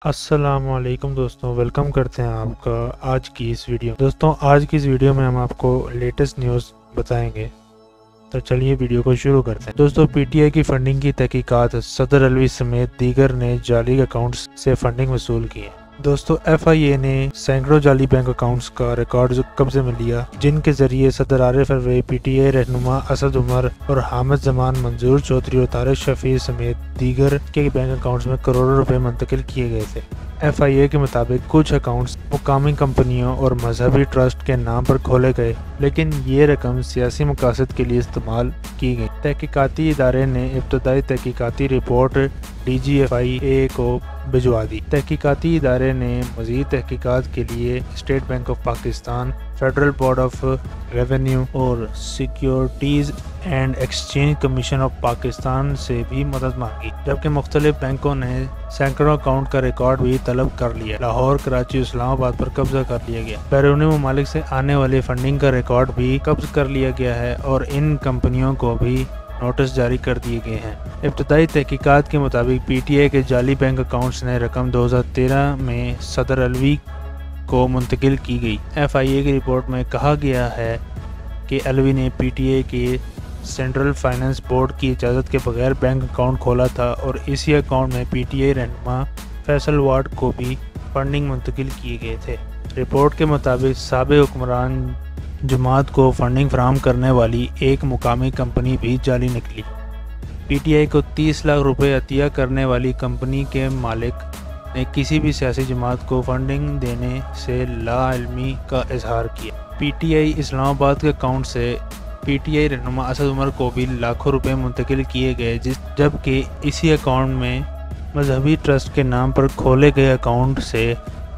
السلام علیکم دوستوں، ویلکم کرتے ہیں آپ کا آج کی اس ویڈیو دوستوں آج کی اس ویڈیو میں ہم آپ کو لیٹسٹ نیوز بتائیں گے، تو چلیے ویڈیو کو شروع کرتے ہیں۔ دوستوں، پی ٹی آئی کی فنڈنگ کی تحقیقات، صدر الوی سمیت دیگر نے جعلی اکاؤنٹس سے فنڈنگ وصول کی ہے۔ دوستوں، ایف آئی اے نے سینکڑوں جعلی بینک اکاؤنٹس کا ریکارڈ قبضے میں لیا، جن کے ذریعے صدر عارف الوی، پی ٹی آئی رہنما اسد عمر اور حامد زمان، منظور چودھری اور طارق شفیع سمیت دیگر کے بینک اکاؤنٹس میں کروڑوں روپے منتقل کیے گئے تھے۔ ایف آئی اے کے مطابق کچھ اکاؤنٹس مقامی کمپنیوں اور مذہبی ٹرسٹ کے نام پر کھولے گئے، لیکن یہ رقم سیاسی مقاصد کے لیے استعمال کی گئی۔ تحقیقاتی ادارے نے ابتدائی تحقیقاتی رپورٹ ڈی جی ایف آئی اے کو بھجوا دی۔ تحقیقاتی ادارے نے مزید تحقیقات کے لیے State Bank of Pakistan, Federal Board of Revenue اور Securities and Exchange Commission of Pakistan سے بھی مدد مانگی، جبکہ مختلف بینکوں نے سینکڑوں اکاؤنٹ کا ریکارڈ بھی طلب کر لیا۔ لاہور، کراچی، اسلام آباد پر قبضہ کر لیا گیا۔ بیرونی ممالک سے آنے والی فنڈنگ کا ریکارڈ بھی قبض کر لیا گیا ہے اور ان کمپنیوں کو بھی نوٹس جاری کر دیے گئے ہیں۔ ابتدائی تحقیقات کے مطابق پی ٹی آئی کے جعلی بینک اکاؤنٹس نے رقم 2013 میں صدر الوی کو منتقل کی گئی۔ ایف آئی اے کی رپورٹ میں کہا گیا ہے کہ الوی نے پی ٹی آئی کے سینٹرل فائنانس بورڈ کی اجازت کے بغیر بینک اکاؤنٹ کھولا تھا اور اسی اکاؤنٹ میں پی ٹی آئی رہنما فیصل وارڈ کو بھی فنڈنگ منتقل کیے گئے تھے۔ رپورٹ کے مطابق سابق حکمران جماعت کو فنڈنگ فراہم کرنے والی ایک مقامی کمپنی بھی جعلی نکلی۔ پی ٹی آئی کو 30 لاکھ روپے عطیہ کرنے والی کمپنی کے مالک نے کسی بھی سیاسی جماعت کو فنڈنگ دینے سے لا علمی کا اظہار کیا۔ پی ٹی آئی اسلام آباد کے اکاؤنٹ سے پی ٹی آئی رہنما اسد عمر کو بھی لاکھوں روپے منتقل کیے گئے، جبکہ اسی اکاؤنٹ میں مذہبی ٹرسٹ کے نام پر کھولے گئے اکاؤنٹ سے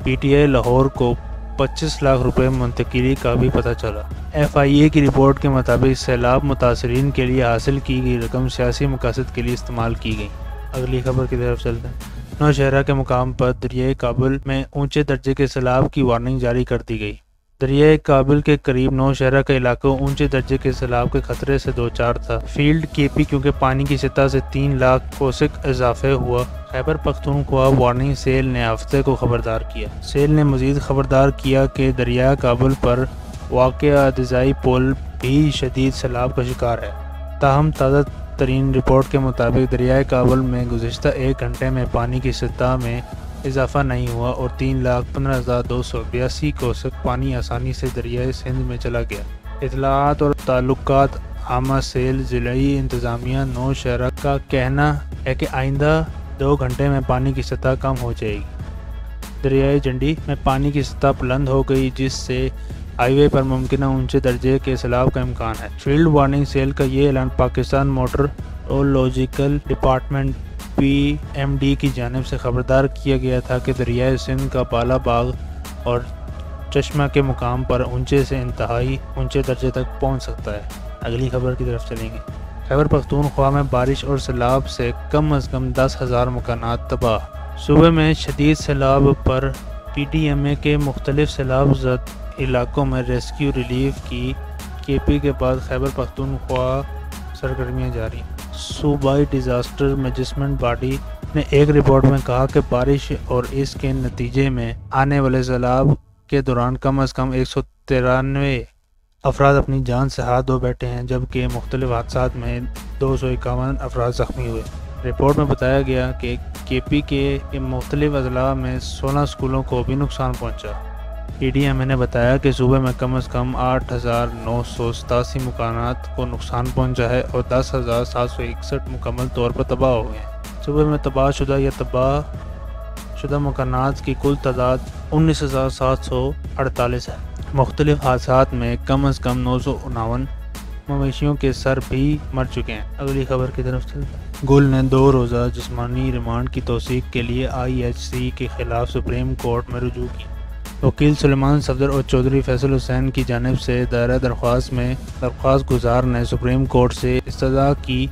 پی ٹی آئی لاہور کو 25 لاکھ روپے منتقلی کا بھی پتہ چلا۔ ایف آئی اے کی رپورٹ کے مطابق سیلاب متاثرین کے لیے حاصل کی گئی رقم سیاسی مقاصد کے لیے استعمال کی گئی۔ اگلی خبر کی طرف چلتے ہیں۔ نوشہرہ کے مقام پر دریائے کابل میں اونچے درجے کے سیلاب کی وارننگ جاری کر دی گئی۔ دریائے کابل کے قریب نوشہرہ کا علاقہ اونچے درجے کے سیلاب کے خطرے سے دوچار تھا۔ فیلڈ کے پی کیونکہ پانی کی سطح سے 3 لاکھ کوسک اضافے ہوا۔ خیبر پختونخوا وارننگ سیل نے ہفتے کو خبردار کیا۔ سیل نے مزید خبردار کیا کہ دریائے کابل پر واقع عدزائی پل بھی شدید سیلاب کا شکار ہے۔ تاہم تازہ ترین رپورٹ کے مطابق دریائے کابل میں گزشتہ 1 گھنٹے میں پانی کی سطح میں اضافہ نہیں ہوا اور 3,15,282 کوسک پانی آسانی سے دریائے سندھ میں چلا گیا۔ اطلاعات اور تعلقات عامہ سیل ضلعی انتظامیہ نوشہرہ کا کہنا ہے کہ آئندہ 2 گھنٹے میں پانی کی سطح کم ہو جائے گی۔ دریائے جنڈی میں پانی کی سطح بلند ہو گئی، جس سے ہائی وے پر ممکنہ اونچے درجے کے سیلاب کا امکان ہے۔ فیلڈ وارننگ سیل کا یہ اعلان Pakistan meteorological department P M D کی جانب سے خبردار کیا گیا تھا کہ دریائے سندھ کا بالا باغ اور چشمہ کے مقام پر اونچے سے انتہائی اونچے درجے تک پہنچ سکتا ہے۔ اگلی خبر کی طرف چلیں گے۔ خیبر پختونخوا میں بارش اور سیلاب سے کم از کم 10,000 مکانات تباہ۔ صوبے میں شدید سیلاب پر پی ڈی ایم اے کے مختلف سیلاب زد علاقوں میں ریسکیو ریلیف کی کے پی کے بعد خیبر پختونخوا سرگرمیاں جاری۔ صوبائی ڈیزاسٹر مینجمنٹ باڈی نے ایک رپورٹ میں کہا کہ بارش اور اس کے نتیجے میں آنے والے سیلاب کے دوران کم از کم 193 افراد اپنی جان سے ہاتھ دھو بیٹھے ہیں، جبکہ مختلف حادثات میں 251 افراد زخمی ہوئے۔ رپورٹ میں بتایا گیا کہ کے پی کے مختلف اضلاع میں 16 اسکولوں کو بھی نقصان پہنچا۔ پی ڈی ایم اے نے بتایا کہ صوبے میں کم از کم 8,987 مکانات کو نقصان پہنچا ہے اور 10,761 مکمل طور پر تباہ ہو گئے ہیں۔ صوبے میں تباہ شدہ یا تباہ شدہ مکانات کی کل تعداد 19,748 ہے۔ مختلف حادثات میں کم از کم 959 مویشیوں کے سر بھی مر چکے ہیں۔ اگلی خبر کی طرف چلتے ہیں۔ گل نے 2 روزہ جسمانی ریمانڈ کی توثیق کے لیے آئی ایچ سی کے خلاف سپریم کورٹ میں رجوع کی۔ وکیل سلیمان صفدر اور چودھری فیصل حسین کی جانب سے دائرہ درخواست میں درخواست گزار نے سپریم کورٹ سے استدعا کی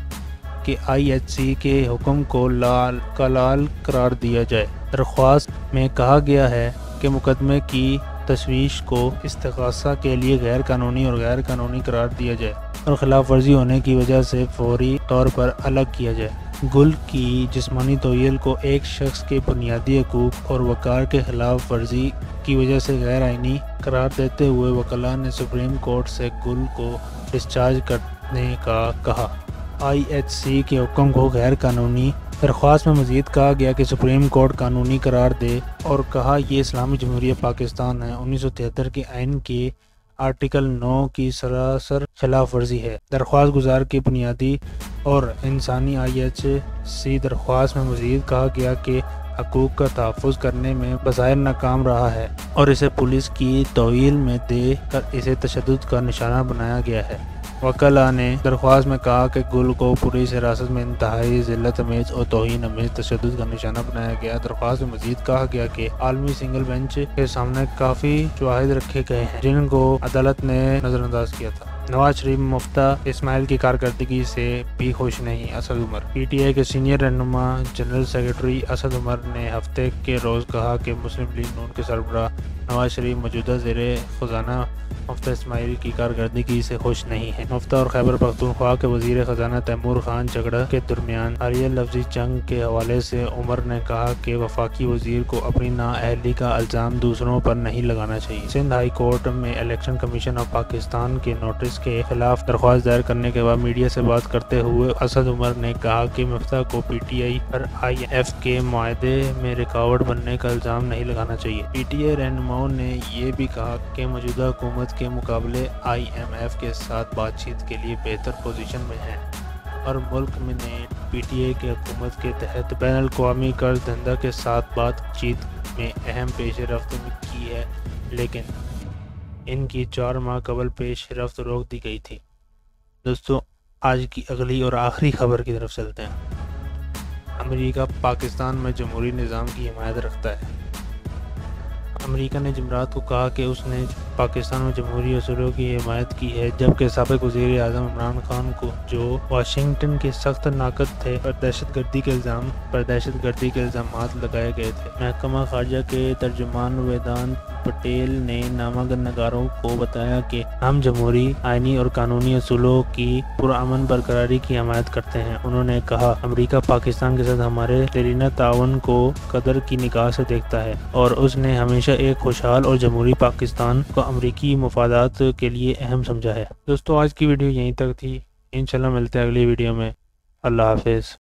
کہ آئی ایچ سی کے حکم کو لال قرار دیا جائے۔ درخواست میں کہا گیا ہے کہ مقدمے کی تشویش کو استغاثہ کے لیے غیر قانونی اور غیر قانونی قرار دیا جائے اور خلاف ورزی ہونے کی وجہ سے فوری طور پر الگ کیا جائے۔ گل کی جسمانی توہین کو ایک شخص کے بنیادی حقوق اور وقار کے خلاف ورزی کی وجہ سے غیر آئینی قرار دیتے ہوئے وکلاء نے سپریم کورٹ سے گل کو ڈسچارج کرنے کا کہا۔ IHC کے حکم کو غیر قانونی۔ درخواست میں مزید کہا گیا کہ سپریم کورٹ قانونی قرار دے اور کہا یہ اسلامی جمہوریہ پاکستان ہے 1973 کے آئین کے آرٹیکل 9 کی سراسر خلاف ورزی ہے۔ درخواست گزار کی بنیادی اور انسانی IHC درخواست میں مزید کہا گیا کہ حقوق کا تحفظ کرنے میں بظاہر ناکام رہا ہے اور اسے پولیس کی توہین میں دے کر اسے تشدد کا نشانہ بنایا گیا ہے۔ وکلاء نے درخواست میں کہا کہ گل کو پولیس حراست میں انتہائی ذلت آمیز اور توہین آمیز تشدد کا نشانہ بنایا گیا۔ درخواست میں مزید کہا گیا کہ عالمی سنگل بینچ کے سامنے کافی شواہد رکھے گئے ہیں جن کو عدالت نے نظر انداز کیا تھا۔ نواز شریف مفتیٰ اسماعیل کی کارکردگی سے بھی خوش نہیں، اسد عمر۔ PTI کے سینئر رہنما جنرل سیکرٹری اسد عمر نے ہفتے کے روز کہا کہ مسلم لیگ نون کے سربراہ نواز شریف موجودہ زیر خزانہ مفتیٰ اسماعیل کی کارکردگی سے خوش نہیں ہیں۔ مفتیٰ اور خیبر پختونخوا کے وزیر خزانہ تیمور خان جھگڑا کے درمیان حالیہ لفظی جنگ کے حوالے سے عمر نے کہا کہ وفاقی وزیر کو اپنی نااہلی کا الزام دوسروں پر نہیں لگانا چاہیے۔ سندھ ہائی کورٹ میں الیکشن کمیشن آف پاکستان کے نوٹس کے خلاف درخواست دائر کرنے کے بعد میڈیا سے بات کرتے ہوئے اسد عمر نے کہا کہ مفتیٰ کو PTI پر IMF کے معاہدے میں رکاوٹ بننے کا الزام نہیں لگانا چاہیے۔ PTI رہنماؤں نے یہ بھی کہا کہ موجودہ حکومت کے مقابلے IMF کے ساتھ بات چیت کے لیے بہتر پوزیشن میں ہے اور ملک میں نے PTI کی حکومت کے تحت بین الاقوامی قرض دہندہ کے ساتھ بات چیت میں اہم پیش رفت کی ہے، لیکن ان کی 4 ماہ قبل پیش رفت روک دی گئی تھی۔ دوستو، آج کی اگلی اور آخری خبر کی طرف چلتے ہیں۔ امریکہ پاکستان میں جمہوری نظام کی حمایت رکھتا ہے۔ امریکہ نے جمعرات کو کہا کہ اس نے پاکستان میں جمہوری اصولوں کی حمایت کی ہے، جبکہ سابق وزیر اعظم عمران خان کو جو واشنگٹن کے سخت ناقد تھے پر دہشت گردی کے الزامات لگائے گئے تھے۔ محکمہ خارجہ کے ترجمان ویدانت پٹیل نے نامہ نگاروں کو بتایا کہ ہم جمہوری، آئینی اور قانونی اصولوں کی پرامن برقراری کی حمایت کرتے ہیں۔ انہوں نے کہا، امریکہ پاکستان کے ساتھ ہمارے دیرینہ تعاون کو قدر کی نگاہ سے دیکھتا ہے اور اس نے ہمیشہ ایک خوشحال اور جمہوری پاکستان کو امریکی مفادات کے لیے اہم سمجھا ہے۔ دوستو، آج کی ویڈیو یہیں تک تھی۔ انشاءاللہ ملتے ہیں اگلی ویڈیو میں۔ اللہ حافظ۔